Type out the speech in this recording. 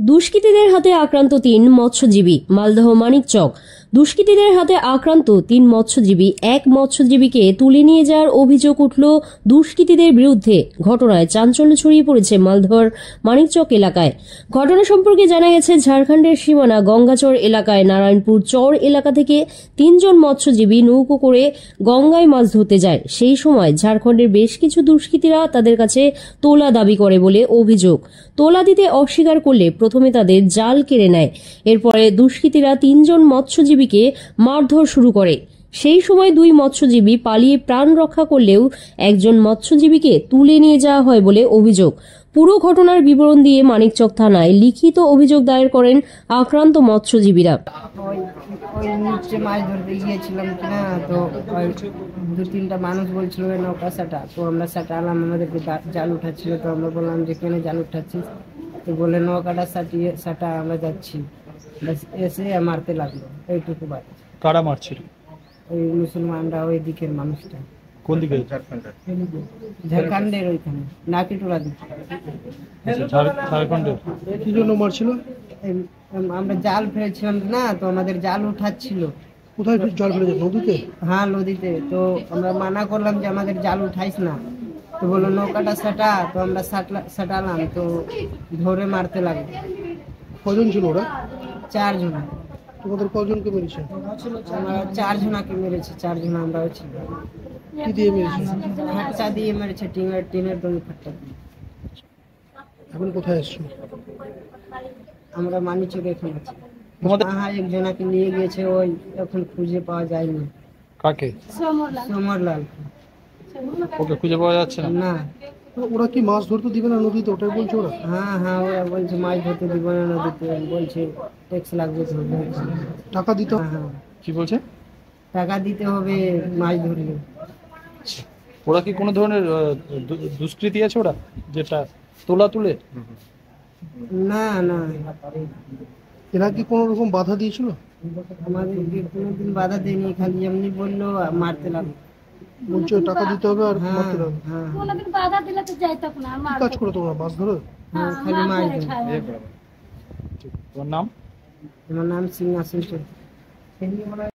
দুষ্কৃতীদের হাতে আক্রান্ত ৩ মৎস্যজীবী। মালদহ মানিকচক। দুষ্কৃতীদের হাতে আক্রান্ত ৩ মৎস্যজীবী। এক মৎস্যজীবীকে তুলে নিয়ে যাওয়ার অভিযোগ উঠল দুষ্কৃতীদের বিরুদ্ধে। ঘটনায় চাঞ্চল্য ছড়িয়ে পড়েছে মালদহর মানিকচক এলাকায়। ঘটনা সম্পর্কে জানা গেছে, ঝাড়খণ্ডের সীমানা গঙ্গাচর এলাকায় নারায়ণপুর চর এলাকা থেকে ৩ জন মৎস্যজীবী নৌকো করে গঙ্গায় মাছ ধরতে যায়। সেই সময় ঝাড়খণ্ডের বেশ কিছু দুষ্কৃতীরা তাদের কাছে তোলা দাবি করে বলে অভিযোগ। তোলা দিতে অস্বীকার করলে প্রথমে তাদের জাল কেড়ে নেয়। এরপরে দুষ্কৃতীরা ৩ জন মৎস্যজীবীকে মারধর শুরু করে। সেই সময় ২ মৎস্যজীবী পালিয়ে প্রাণ রক্ষা করলেও একজন মৎস্যজীবীকে তুলে নিয়ে যাওয়া হয় বলে অভিযোগ। পুরো ঘটনার বিবরণ দিয়ে মানিকচক থানায় লিখিত অভিযোগ দায়ের করেন আক্রান্ত মৎস্যজীবীরা। নিচে মাছ ধরতে গিয়েছিলাম কিনা, তো ২-৩টা মানুষ বলছিল নৌকা সাটা, তো আমরা সাটালাম। আমাদেরকে জাল উঠাচ্ছিল, তো আমরা বললাম যে কেন জাল উঠাচ্ছিস, তো বলে নৌকাটা সাটা আমরা যাচ্ছি। এসে মারতে লাগলো, এইটুকু বাদ। কারা মারছিল? ওই মুসলমানরা, ওই দিকের মানুষটা। কোন দিকে? ঝাড়খণ্ডের ওইখানে নাকিটোলা দিকে। ঝাড়খণ্ডের। কি জন্য মারছিল? আমরা জাল ফেলেছিলাম না, তো আমাদের জাল উঠাচ্ছিল। কোথায় জাল ফেলেছে? নদীতে? হ্যাঁ, নদীতে। তো আমরা মানা করলাম যে আমাদের জাল উঠাইস না, তো বললো নৌকাটা সাটা, তো আমরা সাটালাম, তো ধরে মারতে লাগলো। কজন ছিল ওরা? 4 জন। তোমাদের কজনকে মেরেছে? আমরা 4 জনকে মেরেছি, 4 জন আমরাও ছিল। কি দিয়ে মেরেছে? ফাট্টা দিয়ে মেরেছে, টিনের দড়ি ফাট্টা দিয়ে। এখন কোথায় এসছো? আমরা মানিকচকে এখন আছি। তোমাদের? হ্যাঁ, একজনকে নিয়ে গিয়েছে, ওই এখন খুঁজে পাওয়া যায়নি। কাকে? সমরলাল। ওকে খুঁজে পাওয়া যাচ্ছে না? না। ওরা কি মাছ ধরতে দিবে না নদীতে, ওটাই বলছে ওরা? হ্যাঁ, ওরা বলছে মাছ ধরতে দিব না নদীতে, বলছে ট্যাক্স লাগবে। টাকা দিতে? হ্যাঁ, কি বলছে? টাকা দিতে হবে মাছ ধরলে। ওরা কি কোনো ধরনের দুষ্কৃতি আছে ওরা, যেটা তোলা তুলে? না। এরা কি কোনো রকম বাধা দিয়েছিল? আমাদেরকে কোনোদিন বাধা দেয়নি, খালি এমনি বললো, মারতে লাগলো। বলছে টাকা দিতে হবে আর হ্যাঁ, মারতে হবে। হ্যাঁ। কোনোদিন বাধা দিলে তো যাইতাম না। কি কাজ করো তোমরা? মাছ ধরো? হ্যাঁ, খালি মাছ ধরে। তোমার নাম? আমার নাম সিংহাসন।